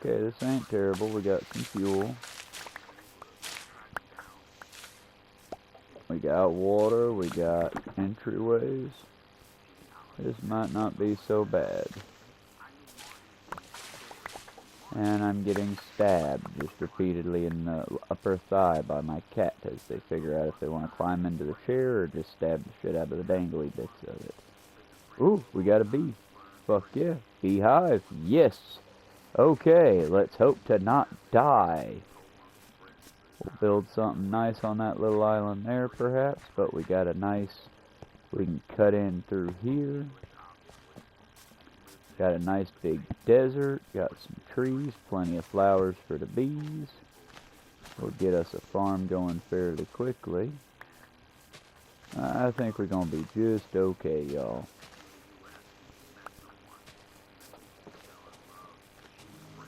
Okay, this ain't terrible. We got some fuel. We got water. We got entryways. This might not be so bad. And I'm getting stabbed just repeatedly in the upper thigh by my cat as they figure out if they want to climb into the chair or just stab the shit out of the dangly bits of it. Ooh, we got a bee. Fuck yeah. Beehive. Yes. Okay, let's hope to not die. We'll build something nice on that little island there perhaps, but we got a nice, we can cut in through here. Got a nice big desert, got some trees, plenty of flowers for the bees. We'll get us a farm going fairly quickly. I think we're going to be just okay, y'all.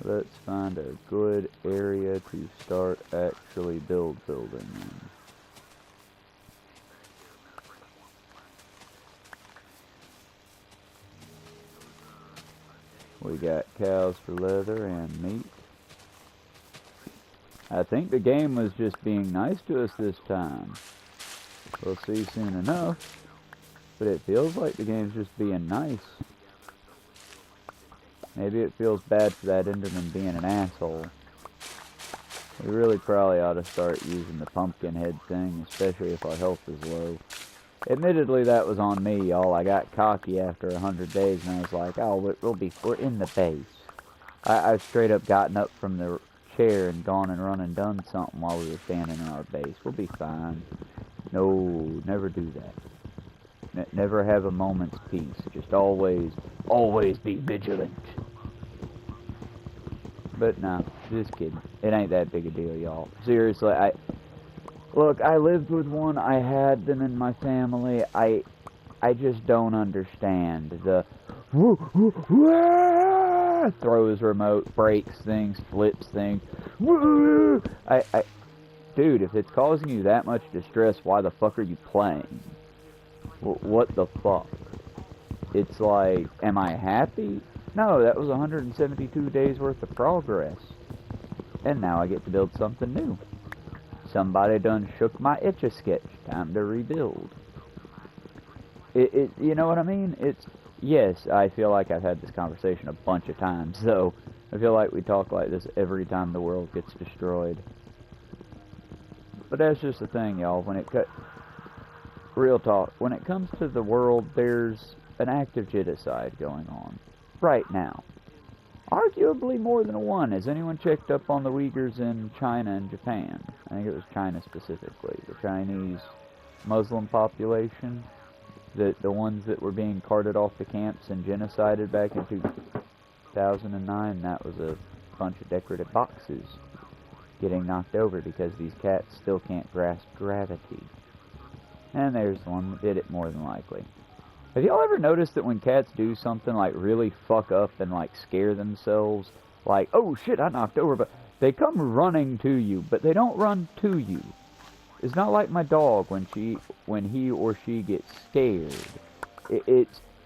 Let's find a good area to start actually building in. We got cows for leather and meat. I think the game was just being nice to us this time. We'll see soon enough. But it feels like the game's just being nice. Maybe it feels bad for that Enderman being an asshole. We really probably ought to start using the pumpkin head thing, especially if our health is low. Admittedly, that was on me, y'all. I got cocky after 100 days, and I was like, oh, we're in the base. I straight up gotten up from the chair and gone and run and done something while we were standing in our base. We'll be fine. No, never do that. Never have a moment's peace. Just always be vigilant. But nah, just kidding. It ain't that big a deal, y'all. Seriously, Look, I lived with one. I had them in my family. I just don't understand the throws remote, breaks things, flips things. Dude, if it's causing you that much distress, why the fuck are you playing? What the fuck? It's like, am I happy? No, that was 172 days worth of progress. And now I get to build something new. Somebody done shook my Etch-a-Sketch. Time to rebuild. You know what I mean? Yes, I feel like I've had this conversation a bunch of times, so I feel like we talk like this every time the world gets destroyed. But that's just the thing, y'all. Real talk. When it comes to the world, there's an active genocide going on. Right now. Arguably more than one. Has anyone checked up on the Uyghurs in China and Japan? I think it was China specifically. The Chinese Muslim population. The ones that were being carted off the camps and genocided back in 2009. That was a bunch of decorative boxes getting knocked over because these cats still can't grasp gravity. And there's one that did it more than likely. Have y'all ever noticed that when cats do something like really fuck up and like scare themselves, like, oh shit, I knocked over, but they come running to you, but they don't run to you. It's not like my dog when he or she gets scared.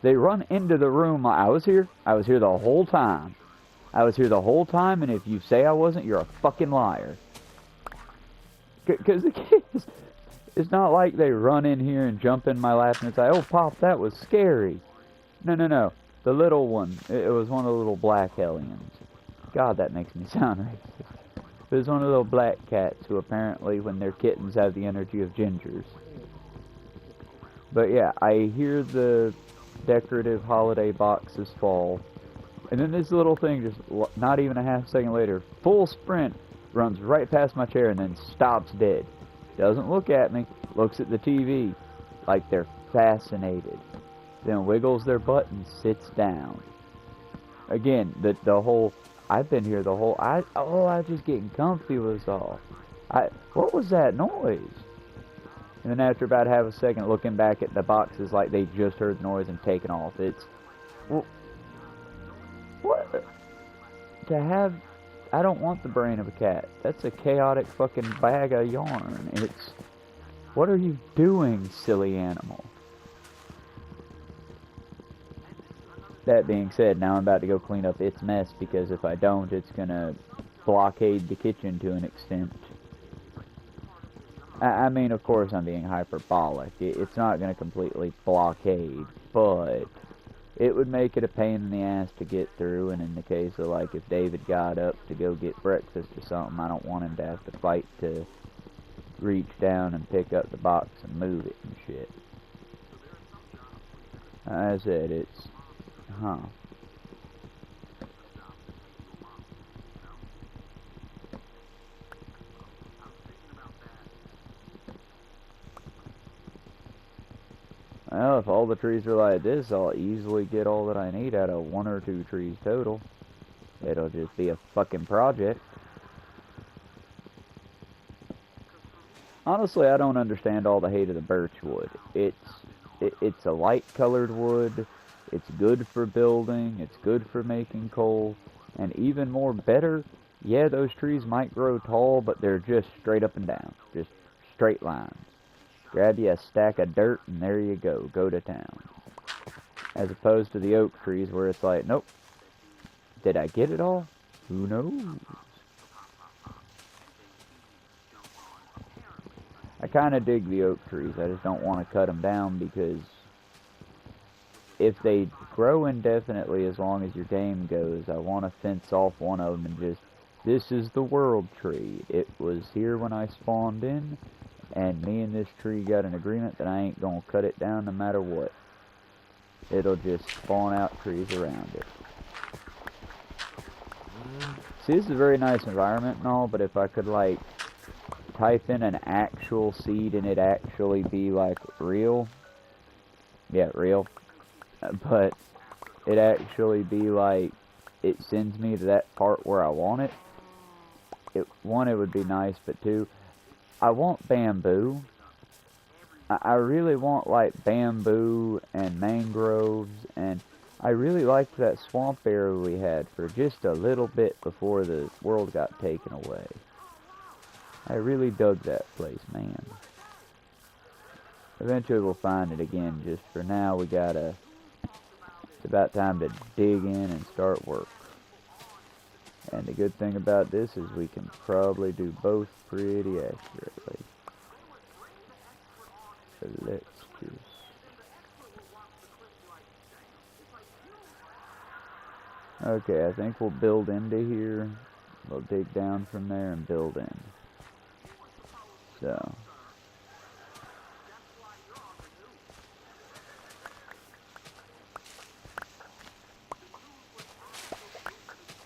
They run into the room. I was here the whole time. And if you say I wasn't, you're a fucking liar. Because the kids, it's not like they run in here and jump in my lap and say, oh, Pop, that was scary. No. The little one, it was one of the little black hellions. God, that makes me sound racist. It was one of the little black cats who apparently, when they're kittens, have the energy of gingers. But yeah, I hear the decorative holiday boxes fall. And then this little thing, just not even a half second later, full sprint, runs right past my chair and then stops dead. Doesn't look at me, looks at the TV like they're fascinated. Then wiggles their butt and sits down. Again, the whole, I've been here the whole, I was just getting comfy was all. What was that noise? And then after about half a second looking back at the boxes like they just heard the noise and taken off. It's, well, what? To have, I don't want the brain of a cat. That's a chaotic fucking bag of yarn. It's, what are you doing, silly animal? That being said, now I'm about to go clean up its mess, because if I don't, it's gonna blockade the kitchen to an extent. I mean, of course, I'm being hyperbolic. It's not gonna completely blockade, but it would make it a pain in the ass to get through, and in the case of, like, if David got up to go get breakfast or something, I don't want him to have to fight to reach down and pick up the box and move it and shit. As I said, it's... Huh. Well, if all the trees are like this, I'll easily get all that I need out of 1 or 2 trees total. It'll just be a fucking project. Honestly, I don't understand all the hate of the birch wood. It's a light-colored wood. It's good for building. It's good for making coal. And even more better, yeah, those trees might grow tall, but they're just straight up and down. Just straight lines. Grab you a stack of dirt, and there you go. Go to town. As opposed to the oak trees, where it's like, nope. Did I get it all? Who knows? I kind of dig the oak trees. I just don't want to cut them down, because if they grow indefinitely as long as your game goes, I want to fence off one of them and just, this is the world tree. It was here when I spawned in, and me and this tree got an agreement that I ain't gonna cut it down no matter what. It'll just spawn out trees around it. See, this is a very nice environment and all, but if I could, like, type in an actual seed and it actually be, like, real. Yeah, real. But it actually be, like, it sends me to that part where I want it. One, it would be nice, but two, I want bamboo. I really want, like, bamboo and mangroves, and I really liked that swamp area we had for just a little bit before the world got taken away. I really dug that place, man. Eventually we'll find it again. Just for now, we gotta... It's about time to dig in and start work. And the good thing about this is we can probably do both pretty accurately. So let's just... Okay, I think we'll build into here. We'll dig down from there and build in. So...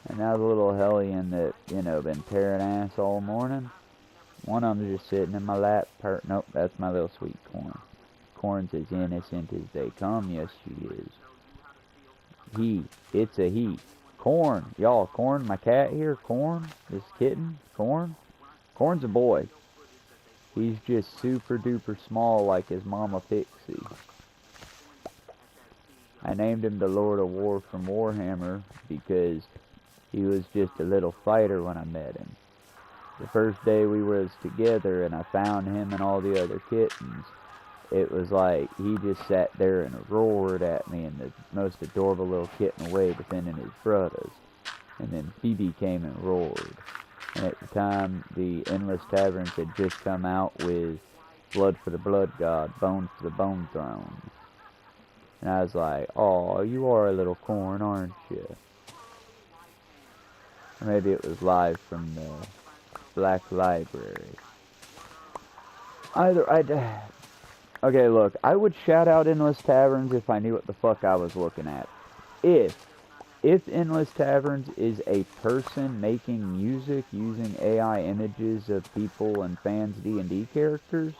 And now the little hellion that, you know, been tearing ass all morning. One of them's just sitting in my lap. Nope, that's my little sweet corn. Corn's as innocent as they come. Yes, she is. It's a he. Corn. Y'all, Corn, my cat here. Corn, this kitten. Corn. Corn's a boy. He's just super duper small like his mama Pixie. I named him the Lord of War from Warhammer because he was just a little fighter when I met him. The first day we was together and I found him and all the other kittens, it was like he just sat there and roared at me in the most adorable little kitten way, defending his brothers. And then Phoebe came and roared. And at the time, the Endless Taverns had just come out with Blood for the Blood God, Bones for the Bone Throne. And I was like, "Aw, you are a little corn, aren't you?" Or maybe it was live from the Black Library. Okay, look, I would shout out Endless Taverns if I knew what the fuck I was looking at. If Endless Taverns is a person making music using AI images of people and fans' D&D characters,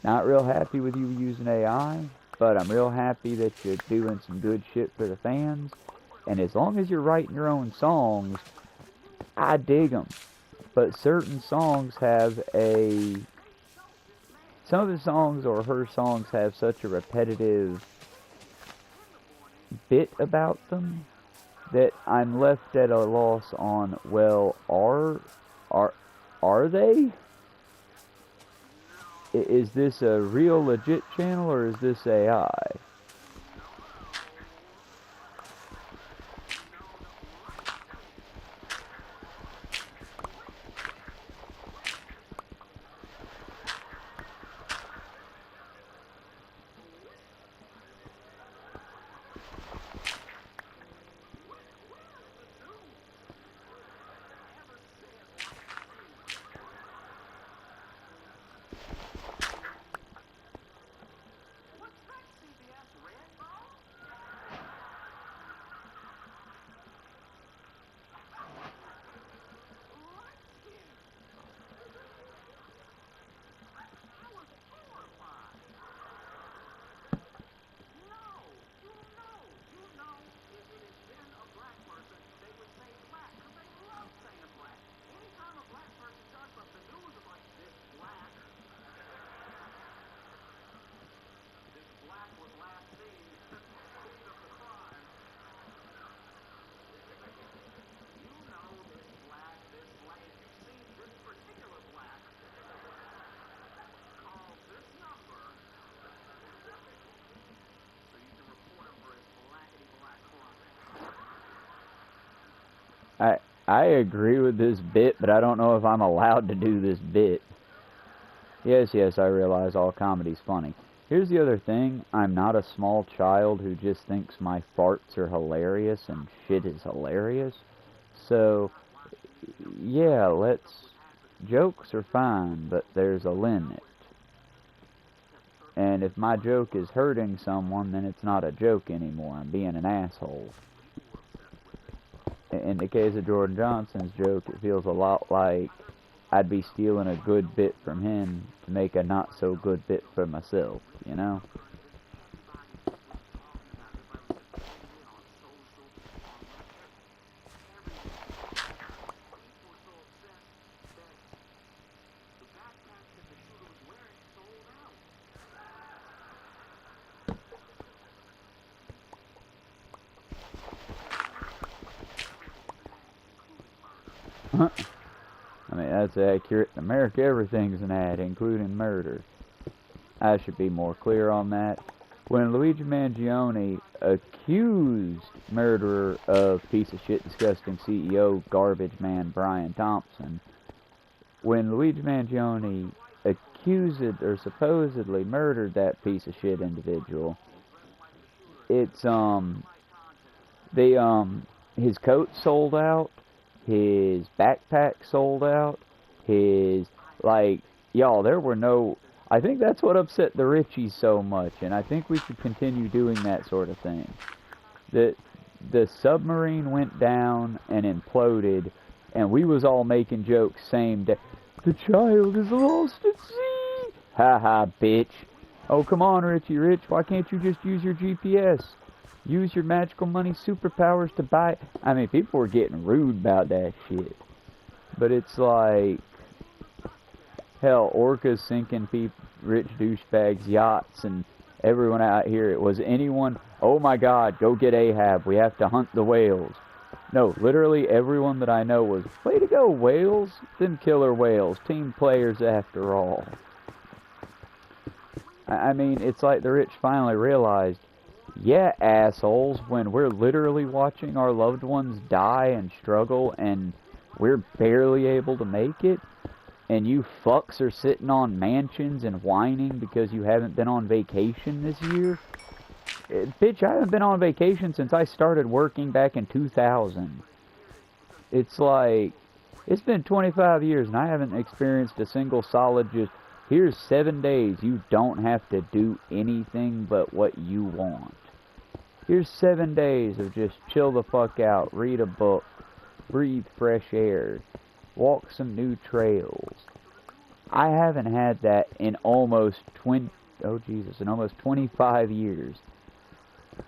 not real happy with you using AI, but I'm real happy that you're doing some good shit for the fans. And as long as you're writing your own songs, I dig them. But certain songs have some of the songs or her songs have such a repetitive bit about them that I'm left at a loss on, well, are they? Is this a real legit channel or is this AI? I agree with this bit, but I don't know if I'm allowed to do this bit. Yes, yes, I realize all comedy's funny. Here's the other thing. I'm not a small child who just thinks my farts are hilarious and shit is hilarious. So, yeah, jokes are fine, but there's a limit. And if my joke is hurting someone, then it's not a joke anymore. I'm being an asshole. In the case of Jordan Johnson's joke, it feels a lot like I'd be stealing a good bit from him to make a not so good bit for myself, you know? I mean, that's accurate. In America, everything's an ad, including murder. I should be more clear on that. When Luigi Mangione accused murderer of piece of shit, disgusting CEO, garbage man Brian Thompson, when Luigi Mangione accused or supposedly murdered that piece of shit individual, it's, his coat sold out, his backpack sold out, y'all, there were no, I think that's what upset the Richies so much, and I think we should continue doing that sort of thing. The submarine went down and imploded, and we was all making jokes same day. The child is lost at sea! Ha ha, bitch. Oh, come on, Richie Rich, why can't you just use your GPS? Use your magical money superpowers to buy... I mean, people were getting rude about that shit. But it's like... Hell, orcas sinking rich douchebags' yachts, and everyone out here, it was anyone... Oh my god, go get Ahab, we have to hunt the whales. No, literally everyone that I know was, way to go, whales! Them killer whales, team players after all. I mean, it's like the rich finally realized, yeah, assholes, when we're literally watching our loved ones die and struggle and we're barely able to make it, and you fucks are sitting on mansions and whining because you haven't been on vacation this year. Bitch, I haven't been on vacation since I started working back in 2000. It's like, it's been 25 years and I haven't experienced a single solid just, here's 7 days you don't have to do anything but what you want. Here's 7 days of just chill the fuck out, read a book, breathe fresh air, walk some new trails. I haven't had that in almost 25 years.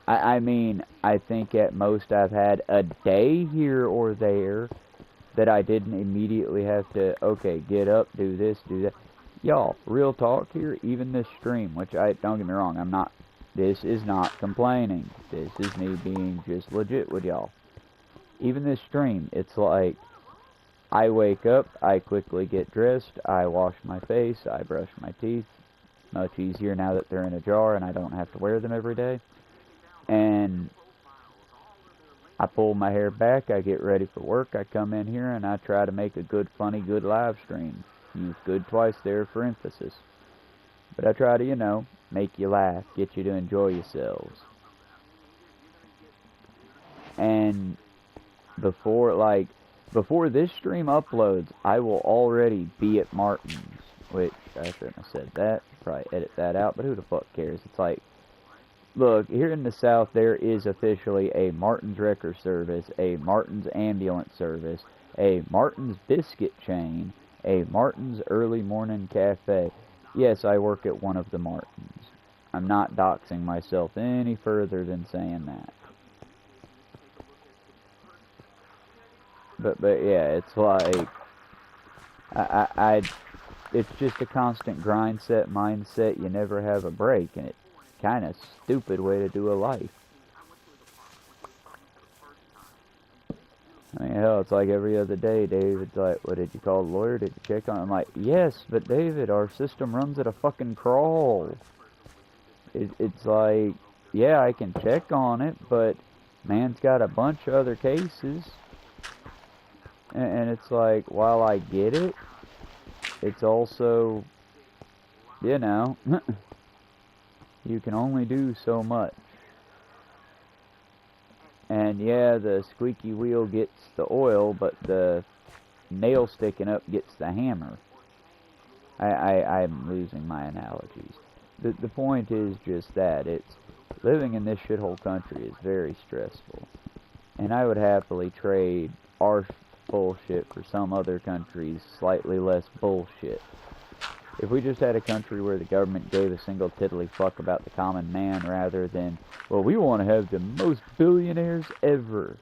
I mean, I think at most I've had a day here or there that I didn't immediately have to, okay, get up, do this, do that. Y'all, real talk here, even this stream, which don't get me wrong, this is not complaining. This is me being just legit with y'all. Even this stream, it's like, I wake up, I quickly get dressed, I wash my face, I brush my teeth. Much easier now that they're in a jar and I don't have to wear them every day. And I pull my hair back, I get ready for work, I come in here and I try to make a good, funny, good live stream. Use good twice there for emphasis. But I try to, you know, make you laugh, get you to enjoy yourselves. And before this stream uploads, I will already be at Martin's, which I shouldn't have said that. Probably edit that out, but who the fuck cares? It's like, look, here in the South, there is officially a Martin's Wrecker service, a Martin's ambulance service, a Martin's biscuit chain, a Martin's early morning cafe. Yes, I work at one of the Martins. I'm not doxing myself any further than saying that. But yeah, it's like, it's just a constant mindset. You never have a break, and it's kind of stupid way to do a life. I mean, hell, it's like every other day, David's like, what, did you call the lawyer? Did you check on it? I'm like, yes, but David, our system runs at a fucking crawl. It's like, yeah, I can check on it, but man's got a bunch of other cases. And it's like, while I get it, it's also, you know, you can only do so much. And yeah, the squeaky wheel gets the oil, but the nail sticking up gets the hammer. I'm losing my analogies. The point is just that it's living in this shithole country is very stressful, and I would happily trade our bullshit for some other country's slightly less bullshit. If we just had a country where the government gave a single tiddly fuck about the common man rather than, well, we want to have the most billionaires ever.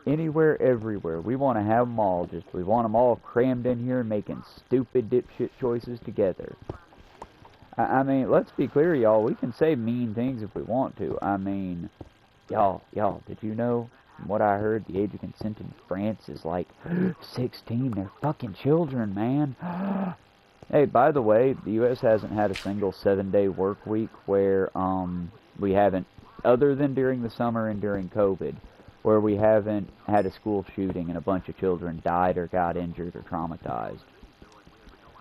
Anywhere, everywhere. We want to have them all. We want them all crammed in here and making stupid dipshit choices together. I mean, let's be clear, y'all. We can say mean things if we want to. I mean, y'all, did you know, from what I heard, the age of consent in France is like 16. They're fucking children, man. Hey, by the way, the U.S. hasn't had a single 7-day work week where, we haven't, other than during the summer and during COVID, where we haven't had a school shooting and a bunch of children died or got injured or traumatized.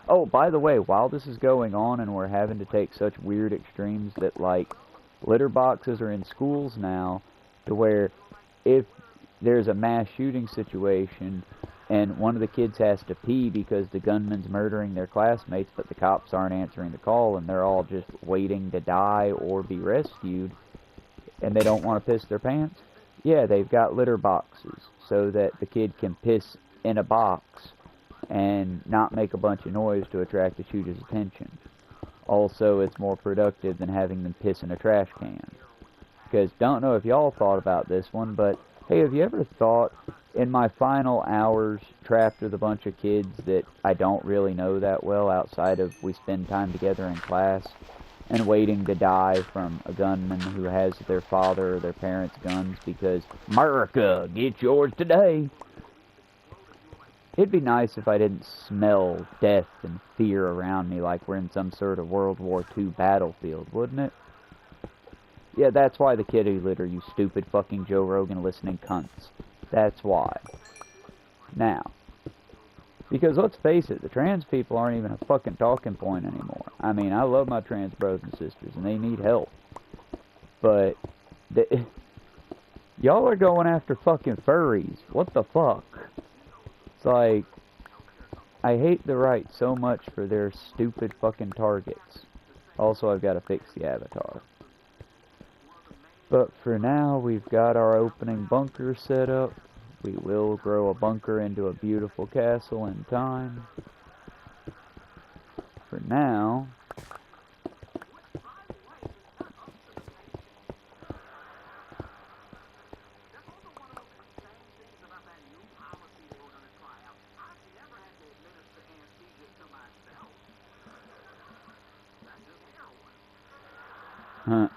Oh, by the way, while this is going on and we're having to take such weird extremes that, like, litter boxes are in schools now, to where if there's a mass shooting situation and one of the kids has to pee because the gunman's murdering their classmates, but the cops aren't answering the call and they're all just waiting to die or be rescued, and they don't want to piss their pants, yeah, they've got litter boxes so that the kid can piss in a box and not make a bunch of noise to attract the shooter's attention. Also, it's more productive than having them piss in a trash can. Because, don't know if y'all thought about this one, but, hey, have you ever thought, in my final hours trapped with a bunch of kids that I don't really know that well outside of we spend time together in class, and waiting to die from a gunman who has their father or their parents' guns because, America, get yours today. It'd be nice if I didn't smell death and fear around me like we're in some sort of World War II battlefield, wouldn't it? Yeah, that's why the kitty litter, you stupid fucking Joe Rogan listening cunts. That's why. Now, because let's face it, the trans people aren't even a fucking talking point anymore. I mean, I love my trans brothers and sisters, and they need help. But, y'all are going after fucking furries. What the fuck? It's like, I hate the right so much for their stupid fucking targets. Also, I've got to fix the avatar. But for now, we've got our opening bunker set up. We will grow a bunker into a beautiful castle in time. For now, huh.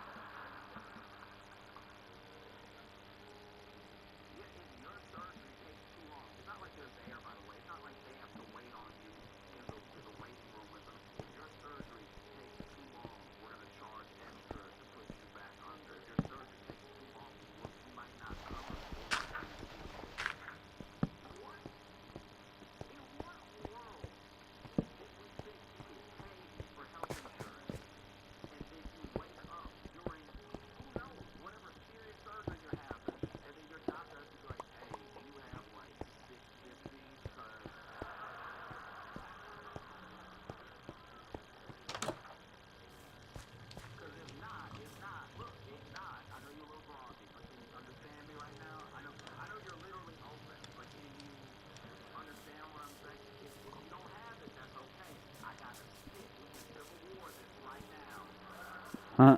Huh.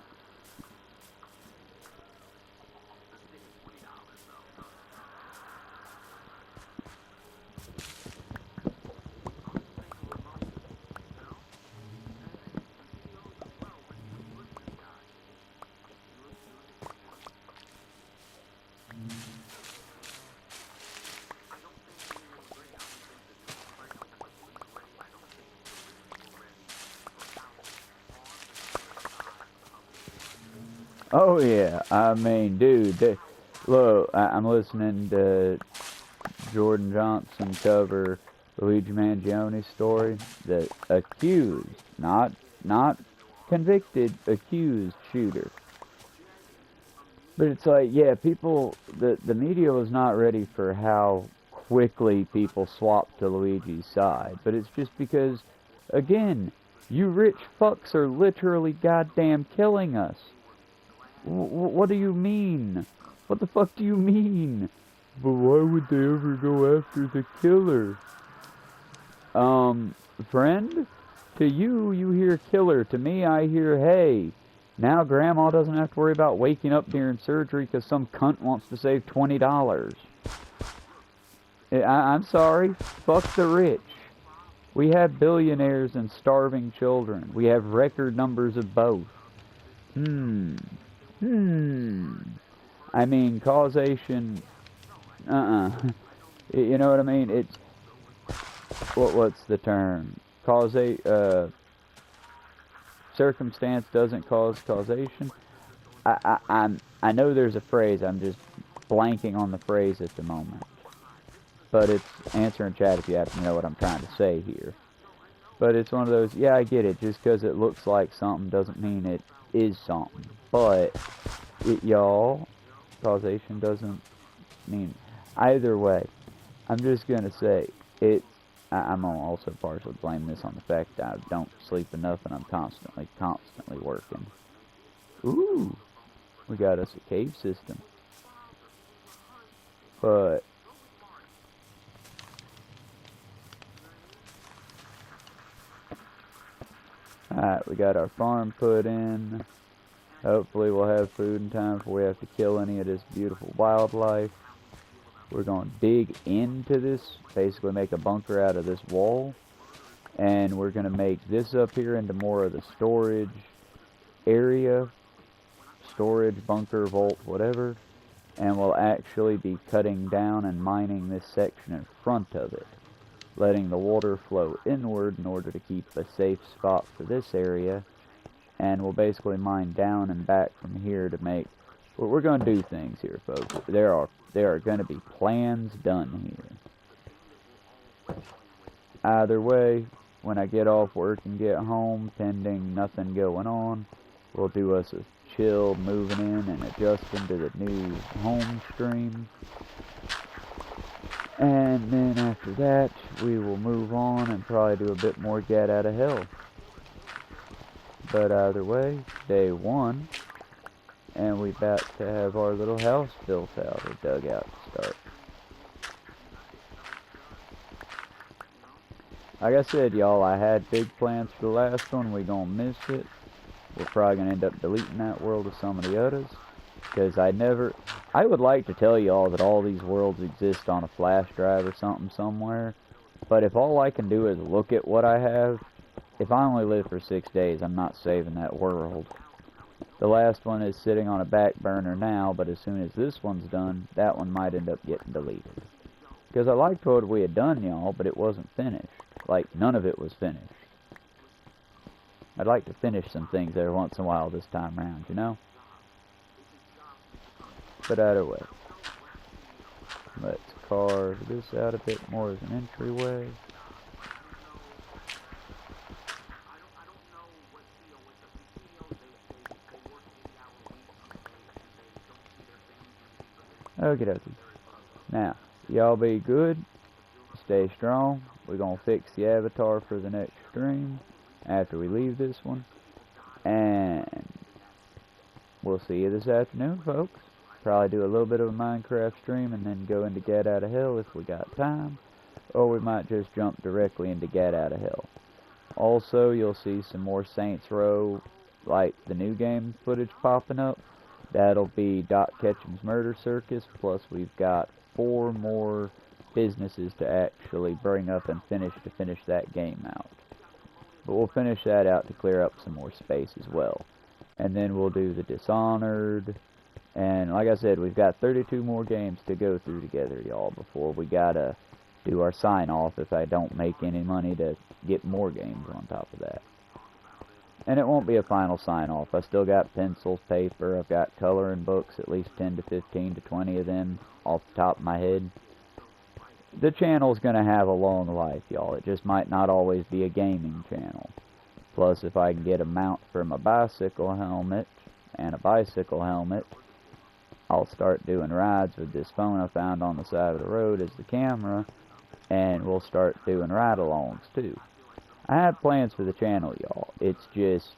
Oh yeah, I mean, dude, look, I'm listening to Jordan Johnson cover Luigi Mangioni's story? The accused, not convicted, accused shooter. But it's like, yeah, people, the media was not ready for how quickly people swapped to Luigi's side. But it's just because, again, you rich fucks are literally goddamn killing us. What do you mean? What the fuck do you mean? But why would they ever go after the killer? Friend? To you, you hear killer. To me, I hear, hey, now Grandma doesn't have to worry about waking up during surgery because some cunt wants to save $20. I'm sorry. Fuck the rich. We have billionaires and starving children. We have record numbers of both. I mean, causation... You know what I mean? It's... What's the term? Circumstance doesn't cause causation. I know there's a phrase, I'm just blanking on the phrase at the moment. But it's answer in chat if you happen to know what I'm trying to say here. But it's one of those, yeah, I get it, just because it looks like something doesn't mean it is something. But, y'all, causation doesn't mean... Either way, I'm just gonna say, I'm gonna also partially blame this on the fact that I don't sleep enough and I'm constantly working. Ooh, we got us a cave system. But alright, we got our farm put in. Hopefully we'll have food in time before we have to kill any of this beautiful wildlife. We're going to dig into this, basically make a bunker out of this wall. And we're going to make this up here into more of the storage area. Storage, bunker, vault, whatever. And we'll actually be cutting down and mining this section in front of it. Letting the water flow inward in order to keep a safe spot for this area. And we'll basically mine down and back from here to make... We're going to do things here, folks. There are going to be plans done here. Either way, when I get off work and get home, pending nothing going on, we'll do us a chill moving in and adjusting to the new home stream. And then after that, we will move on and probably do a bit more Get Out of Hell. But either way, day one. And we about to have our little house built out, or dug out to start. Like I said, y'all, I had big plans for the last one. We're gonna miss it. We're probably gonna end up deleting that world of some of the others. Because I would like to tell y'all that all these worlds exist on a flash drive or something somewhere. But if all I can do is look at what I have, if I only live for 6 days, I'm not saving that world. The last one is sitting on a back burner now, but as soon as this one's done, that one might end up getting deleted. Because I liked what we had done, y'all, but it wasn't finished. Like, none of it was finished. I'd like to finish some things every once in a while this time around, you know? But either way, let's carve this out a bit more as an entryway. Okie dokie. Now, y'all be good. Stay strong. We're going to fix the avatar for the next stream after we leave this one. And we'll see you this afternoon, folks. Probably do a little bit of a Minecraft stream and then go into Get Out of Hell if we got time. Or we might just jump directly into Get Out of Hell. Also, you'll see some more Saints Row, like the new game footage popping up. That'll be Doc Ketchum's Murder Circus, plus we've got 4 more businesses to actually bring up and finish that game out. But we'll finish that out to clear up some more space as well. And then we'll do the Dishonored. And like I said, we've got 32 more games to go through together, y'all, before we gotta do our sign-off if I don't make any money to get more games on top of that. And it won't be a final sign-off. I still got pencils, paper, I've got coloring books, at least 10 to 15 to 20 of them off the top of my head. the channel's gonna have a long life, y'all. It just might not always be a gaming channel. Plus, if I can get a mount for my bicycle helmet and a bicycle helmet, I'll start doing rides with this phone I found on the side of the road as the camera, and we'll start doing ride-alongs too. I have plans for the channel, y'all. It's just,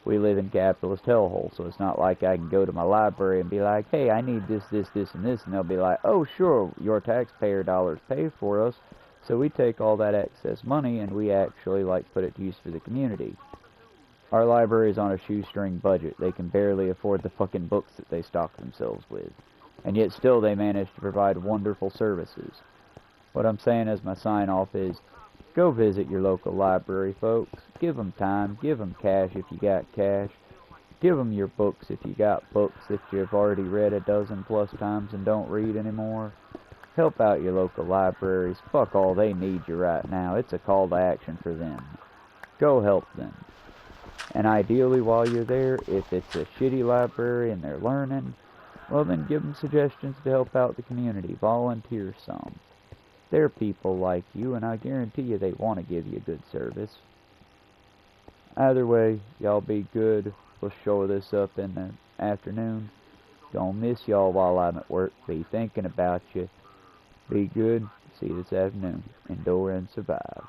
we live in capitalist hellhole, so it's not like I can go to my library and be like, hey, I need this, this, this, and this, and they'll be like, oh, sure, your taxpayer dollars pay for us, so we take all that excess money and we actually, like, put it to use for the community. Our library is on a shoestring budget. They can barely afford the fucking books that they stock themselves with. And yet still they manage to provide wonderful services. What I'm saying as my sign-off is, go visit your local library, folks. Give them time. Give them cash if you got cash. Give them your books if you got books that you've already read a dozen plus times and don't read anymore. Help out your local libraries. Fuck all, they need you right now. It's a call to action for them. Go help them. And ideally, while you're there, if it's a shitty library and they're learning, well then give them suggestions to help out the community. Volunteer some. They're people like you, and I guarantee you they want to give you good service. Either way, y'all be good. We'll show this up in the afternoon. Gonna miss y'all while I'm at work. Be thinking about you. Be good. See you this afternoon. Endure and survive.